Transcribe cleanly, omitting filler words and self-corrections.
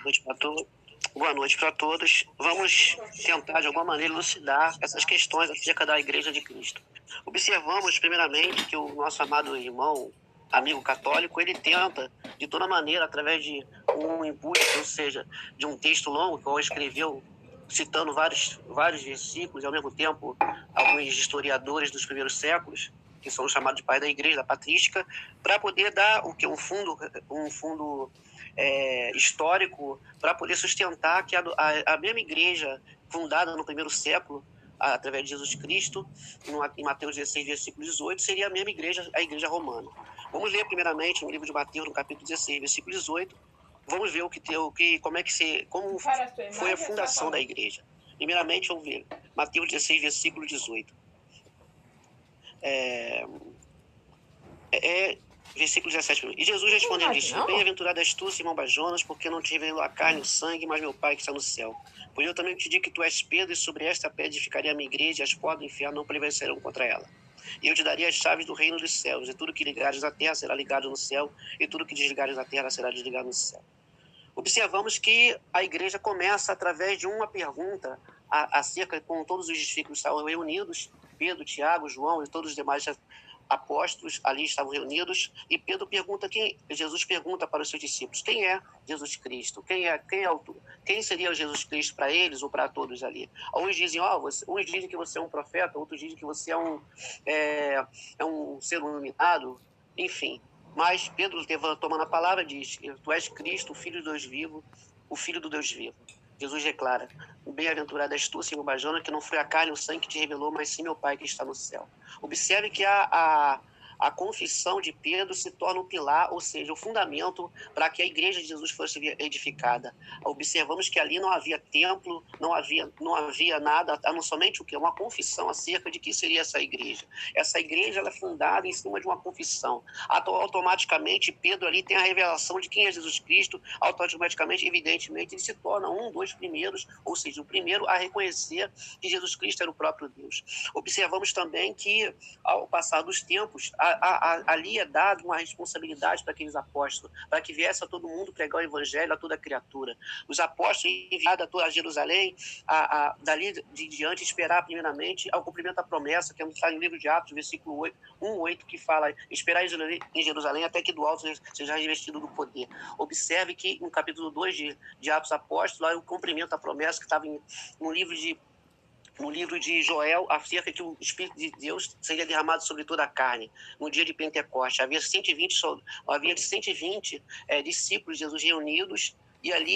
Noite para todos. Boa noite para todos. Vamos tentar, de alguma maneira, elucidar essas questões acerca da Igreja de Cristo. Observamos, primeiramente, que o nosso amado irmão, amigo católico, ele tenta, de toda maneira, através de um input, ou seja, de um texto longo que ele escreveu, citando vários versículos, e, ao mesmo tempo, alguns historiadores dos primeiros séculos, que são chamados de pais da Igreja, da patrística, para poder dar um fundo histórico para poder sustentar que a mesma igreja fundada no primeiro século, através de Jesus Cristo, em Mateus 16, versículo 18, seria a mesma igreja, a igreja romana. Vamos ler primeiramente no livro de Mateus, no capítulo 16, versículo 18, vamos ver como foi a fundação da igreja. Primeiramente, vamos ver Mateus 16, versículo 18. Versículo 17. E Jesus respondeu e disse: Bem-aventurado és tu, Simão Bajonas, porque não te revelou a carne e o sangue, mas meu Pai que está no céu. Pois eu também te digo que tu és Pedro, e sobre esta pedra edificarei a minha igreja, e as portas do inferno não prevalecerão contra ela. E eu te darei as chaves do reino dos céus, e tudo que ligares na terra será ligado no céu, e tudo que desligares na terra será desligado no céu. Observamos que a igreja começa através de uma pergunta acerca, com todos os discípulos estavam reunidos, Pedro, Tiago, João e todos os demais apóstolos ali estavam reunidos, e Jesus pergunta para os seus discípulos: quem é Jesus Cristo? Quem seria Jesus Cristo para eles ou para todos ali? Uns dizem que você é um profeta, outros dizem que você é um ser iluminado, enfim. Mas Pedro, tomando a palavra, diz: tu és Cristo, o Filho do Deus vivo, o Filho do Deus vivo. Jesus declara: bem-aventurado és tu, Simão Barjona, que não foi a carne e o sangue que te revelou, mas sim meu Pai que está no céu. Observe que a confissão de Pedro se torna o pilar, ou seja, o fundamento para que a igreja de Jesus fosse edificada. Observamos que ali não havia templo, não havia nada, a não somente o que? Uma confissão acerca de que seria essa igreja. Essa igreja ela é fundada em cima de uma confissão. Automaticamente, Pedro ali tem a revelação de quem é Jesus Cristo, automaticamente, evidentemente, ele se torna um dos primeiros, ou seja, o primeiro a reconhecer que Jesus Cristo era o próprio Deus. Observamos também que, ao passar dos tempos, ali é dado uma responsabilidade para aqueles apóstolos, para que viesse a todo mundo pregar o evangelho a toda criatura. Os apóstolos enviados a Jerusalém, dali de diante, esperar primeiramente ao cumprimento da promessa, que está no livro de Atos, versículo 1:8, que fala: esperar em Jerusalém até que do alto seja revestido do poder. Observe que no capítulo 2 de Atos Apóstolos, lá é o cumprimento da promessa que estava no livro de Joel, acerca que o Espírito de Deus seria derramado sobre toda a carne no dia de Pentecostes. Havia 120 discípulos de Jesus reunidos, e ali